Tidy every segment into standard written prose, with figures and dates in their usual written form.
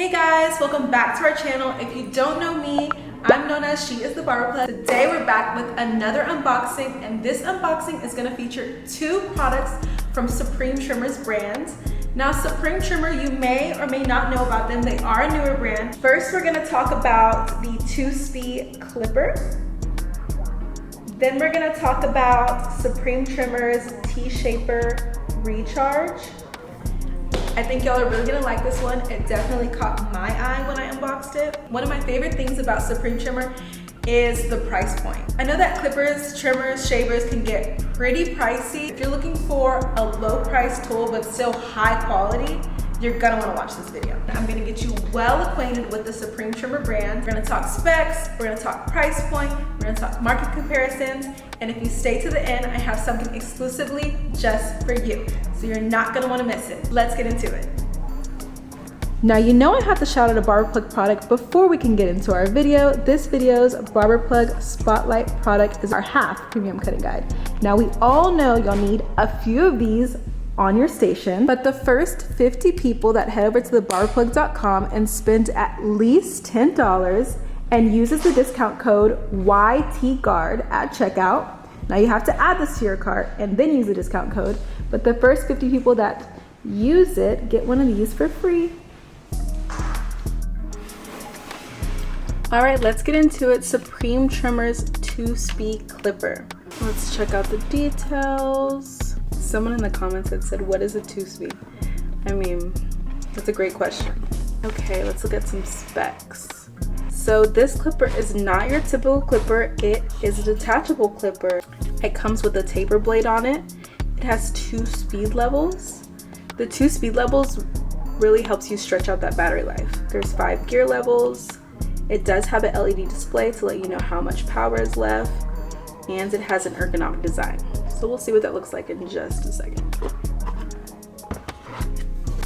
Hey guys, welcome back to our channel. If you don't know me, I'm known as She is the Barber. Today we're back with another unboxing, and this unboxing is gonna feature two products from Supreme Trimmers brand. Now Supreme Trimmer, you may or may not know about them. They are a newer brand. First, we're gonna talk about the 2-speed clipper. Then we're gonna talk about Supreme Trimmers T-Shaper Recharge. I think y'all are really gonna like this one. It definitely caught my eye when I unboxed it. One of my favorite things about Supreme Trimmer is the price point. I know that clippers, trimmers, shavers can get pretty pricey. If you're looking for a low price tool but still high quality, you're gonna wanna watch this video. I'm gonna get you well acquainted with the Supreme Trimmer brand. We're gonna talk specs, we're gonna talk price point, we're gonna talk market comparisons, and if you stay to the end, I have something exclusively just for you. So you're not gonna wanna miss it. Let's get into it. Now you know I have to shout out a Barber Plug product before we can get into our video. This video's Barber Plug Spotlight product is our half premium cutting guide. Now we all know y'all need a few of these on your station, but the first 50 people that head over to thebarberplug.com and spend at least $10 and uses the discount code YTGuard at checkout. Now you have to add this to your cart and then use the discount code, but the first 50 people that use it get one of these for free. All right, let's get into it. Supreme Trimmers 2-speed clipper. Let's check out the details. Someone in the comments had said, what is a 2-speed? I mean, that's a great question. Okay, let's look at some specs. So this clipper is not your typical clipper. It is a detachable clipper. It comes with a taper blade on it. It has 2 speed levels. The 2 speed levels really helps you stretch out that battery life. There's 5 gear levels. It does have an LED display to let you know how much power is left, and it has an ergonomic design. So we'll see what that looks like in just a second.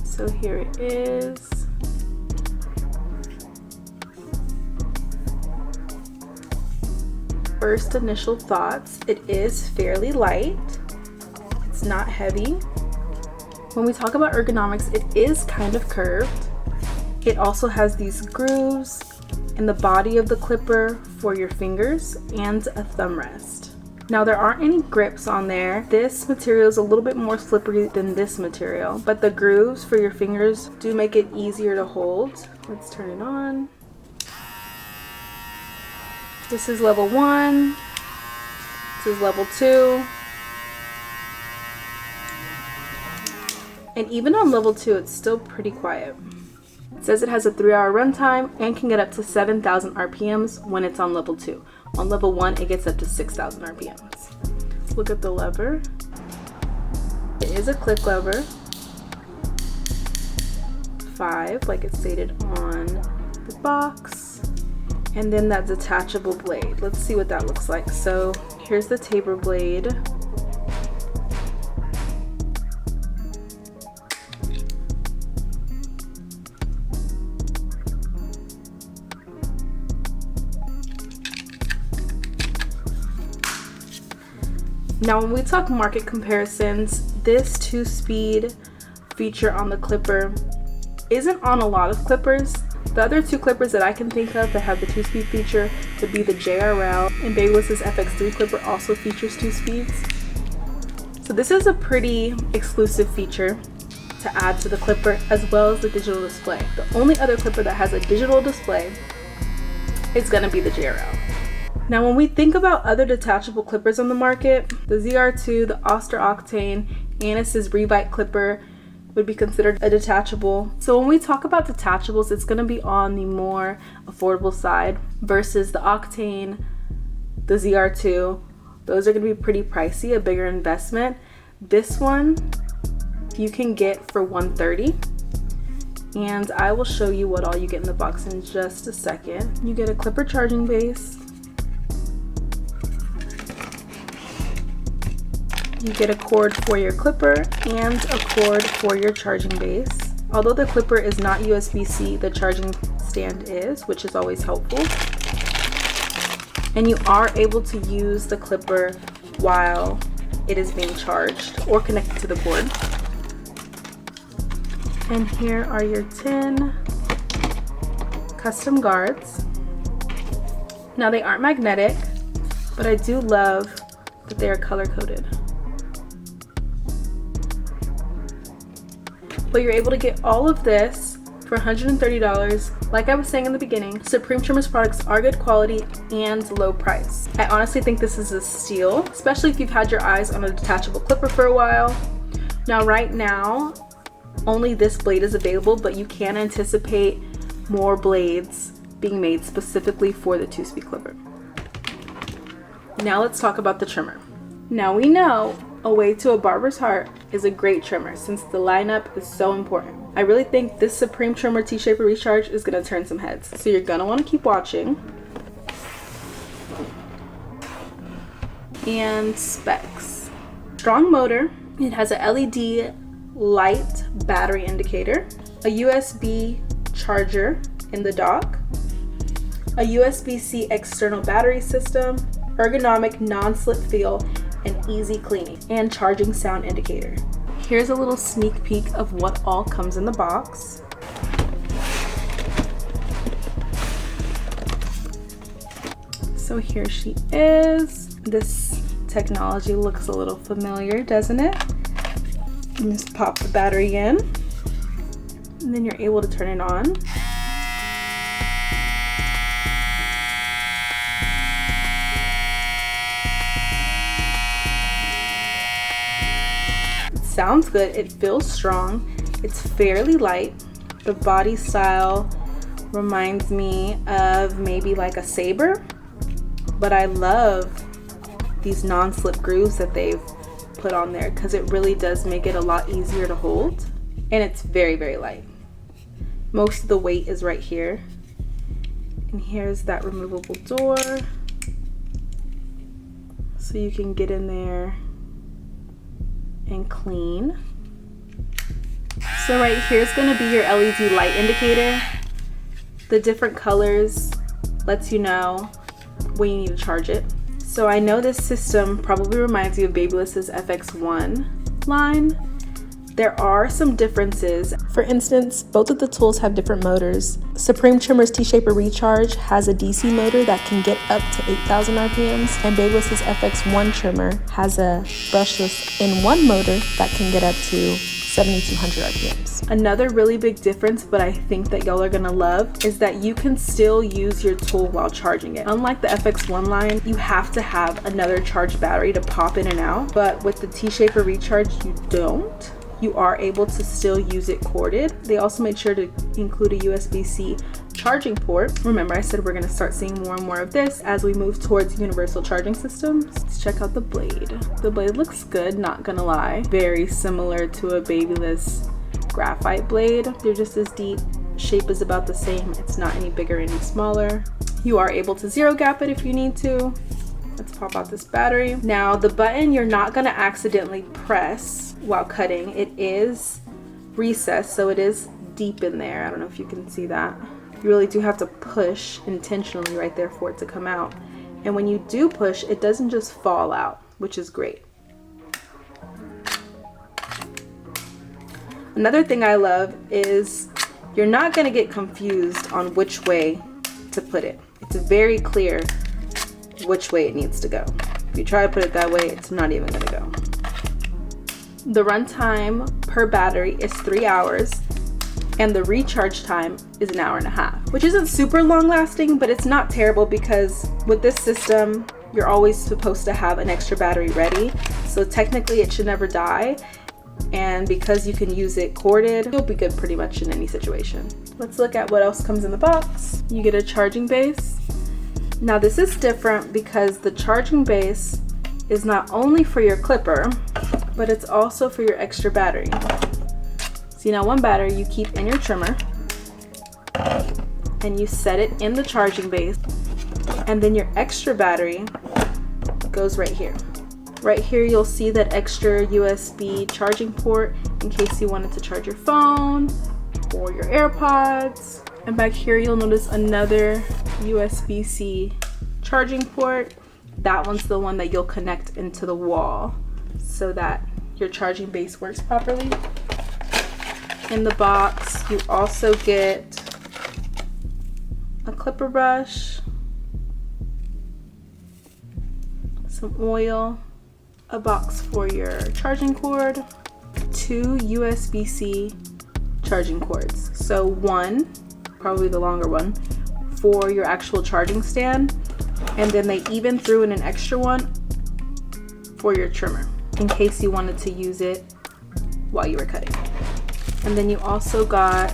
So here it is. First initial thoughts, it is fairly light. It's not heavy. When we talk about ergonomics, it is kind of curved. It also has these grooves in the body of the clipper for your fingers and a thumb rest. Now there aren't any grips on there. This material is a little bit more slippery than this material, but the grooves for your fingers do make it easier to hold. Let's turn it on. This is level 1. This is level 2. And even on level 2, it's still pretty quiet. It says it has a 3-hour runtime and can get up to 7,000 RPMs when it's on level 2. On level 1, it gets up to 6,000 RPMs. Let's look at the lever. It is a click lever. 5, like it stated on the box. And then that detachable blade. Let's see what that looks like. So here's the taper blade. Now when we talk market comparisons, this 2-speed feature on the clipper isn't on a lot of clippers. The other 2 clippers that I can think of that have the 2-speed feature would be the JRL, and Babyliss' FX3 clipper also features 2 speeds. So this is a pretty exclusive feature to add to the clipper, as well as the digital display. The only other clipper that has a digital display is gonna be the JRL. Now when we think about other detachable clippers on the market, the ZR2, the Oster Octane, Anis's Revite clipper would be considered a detachable. So when we talk about detachables, it's going to be on the more affordable side versus the Octane, the ZR2. Those are going to be pretty pricey, a bigger investment. This one you can get for $130, and I will show you what all you get in the box in just a second. You get a clipper charging base. You get a cord for your clipper and a cord for your charging base. Although the clipper is not USB-C, the charging stand is, which is always helpful. And you are able to use the clipper while it is being charged or connected to the cord. And here are your 10 custom guards. Now they aren't magnetic, but I do love that they are color coded. But you're able to get all of this for $130. Like I was saying in the beginning, Supreme Trimmers products are good quality and low price. I honestly think this is a steal, especially if you've had your eyes on a detachable clipper for a while. Now right now, only this blade is available, but you can anticipate more blades being made specifically for the 2-speed clipper. Now let's talk about the trimmer. Now we know a way to a barber's heart is a great trimmer, since the lineup is so important. I really think this Supreme Trimmer T-Shaper Recharge is gonna turn some heads. So you're gonna wanna keep watching. And specs. Strong motor. It has a LED light battery indicator, a USB charger in the dock, a USB-C external battery system, ergonomic non-slip feel, and easy cleaning, and charging sound indicator. Here's a little sneak peek of what all comes in the box. So here she is. This technology looks a little familiar, doesn't it? You just pop the battery in, and then you're able to turn it on. It sounds good, it feels strong, it's fairly light. The body style reminds me of maybe like a saber, but I love these non-slip grooves that they've put on there because it really does make it a lot easier to hold, and it's very, very light. Most of the weight is right here, and here's that removable door so you can get in there and clean. So right here is going to be your LED light indicator. The different colors lets you know when you need to charge it. So I know this system probably reminds you of Babyliss's FX1 line. There are some differences. For instance, both of the tools have different motors. Supreme Trimmer's T-Shaper Recharge has a DC motor that can get up to 8,000 RPMs, and Babyliss's FX1 trimmer has a brushless in-1 motor that can get up to 7,200 RPMs. Another really big difference, but I think that y'all are gonna love, is that you can still use your tool while charging it. Unlike the FX1 line, you have to have another charged battery to pop in and out, but with the T-Shaper Recharge, you don't. You are able to still use it corded. They also made sure to include a USB-C charging port. Remember, I said we're gonna start seeing more and more of this as we move towards universal charging systems. Let's check out the blade. The blade looks good, not gonna lie. Very similar to a Babyliss graphite blade. They're just as deep. Shape is about the same. It's not any bigger, any smaller. You are able to zero gap it if you need to. Let's pop out this battery. Now the button you're not gonna accidentally press while cutting. It is recessed, so it is deep in there. I don't know if you can see that. You really do have to push intentionally right there for it to come out. And when you do push, it doesn't just fall out, which is great. Another thing I love is you're not gonna get confused on which way to put it. It's very clear which way it needs to go. If you try to put it that way, it's not even gonna go. The runtime per battery is 3 hours, and the recharge time is 1.5 hours, which isn't super long lasting, but it's not terrible because with this system, you're always supposed to have an extra battery ready. So technically it should never die. And because you can use it corded, you'll be good pretty much in any situation. Let's look at what else comes in the box. You get a charging base. Now this is different because the charging base is not only for your clipper, but it's also for your extra battery. See, now one battery you keep in your trimmer and you set it in the charging base, and then your extra battery goes right here. Right here you'll see that extra USB charging port in case you wanted to charge your phone or your AirPods. And back here you'll notice another USB-C charging port. That one's the one that you'll connect into the wall so that your charging base works properly. In the box you also get a clipper brush, some oil, a box for your charging cord, 2 USB-C charging cords. So one, probably the longer one, for your actual charging stand, and then they even threw in an extra one for your trimmer in case you wanted to use it while you were cutting. And then you also got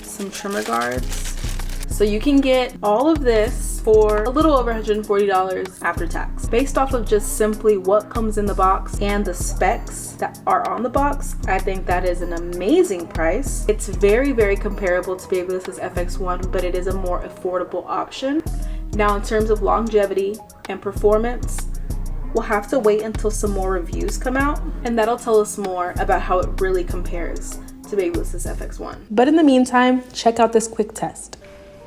some trimmer guards. So you can get all of this for a little over $140 after tax. Based off of just simply what comes in the box and the specs that are on the box, I think that is an amazing price. It's very, very comparable to Babyliss's FX1, but it is a more affordable option. Now, in terms of longevity and performance, we'll have to wait until some more reviews come out, and that'll tell us more about how it really compares to Babyliss's FX1. But in the meantime, check out this quick test.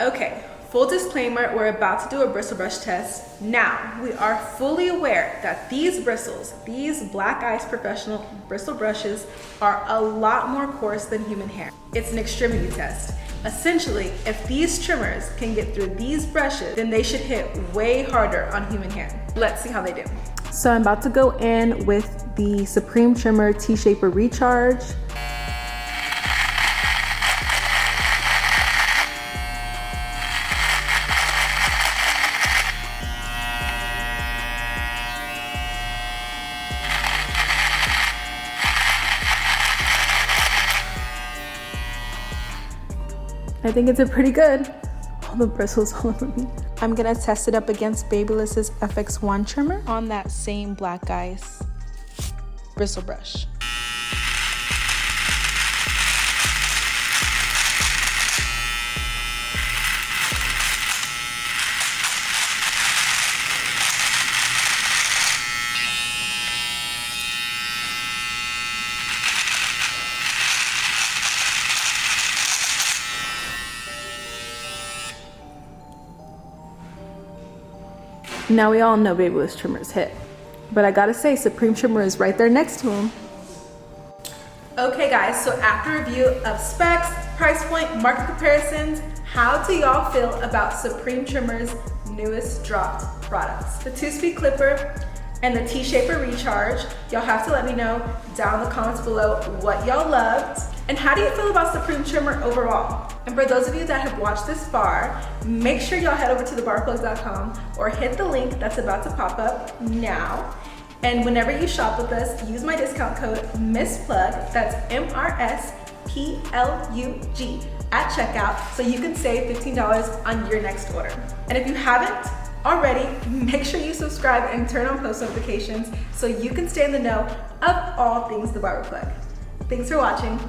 Okay, full disclaimer, we're about to do a bristle brush test. Now, we are fully aware that these bristles, these Black Ice Professional bristle brushes, are a lot more coarse than human hair. It's an extremity test. Essentially, if these trimmers can get through these brushes, then they should hit way harder on human hair. Let's see how they do. So I'm about to go in with the Supreme Trimmer T-Shaper Recharge. I think it did pretty good. All the bristles all over me. I'm gonna test it up against Babyliss's FX1 trimmer on that same Black Ice bristle brush. Now we all know Babyliss trimmers hit, but I gotta say Supreme Trimmer is right there next to him. Okay guys, so after review of specs, price point, market comparisons, how do y'all feel about Supreme Trimmer's newest dropped products? The 2-speed clipper and the T-Shaper Recharge. Y'all have to let me know down in the comments below what y'all loved. And how do you feel about Supreme Trimmer overall? And for those of you that have watched this far, make sure y'all head over to thebarberplug.com or hit the link that's about to pop up now. And whenever you shop with us, use my discount code MISSPLUG, that's MRSPLUG at checkout, so you can save $15 on your next order. And if you haven't already, make sure you subscribe and turn on post notifications so you can stay in the know of all things The Barber Plug. Thanks for watching.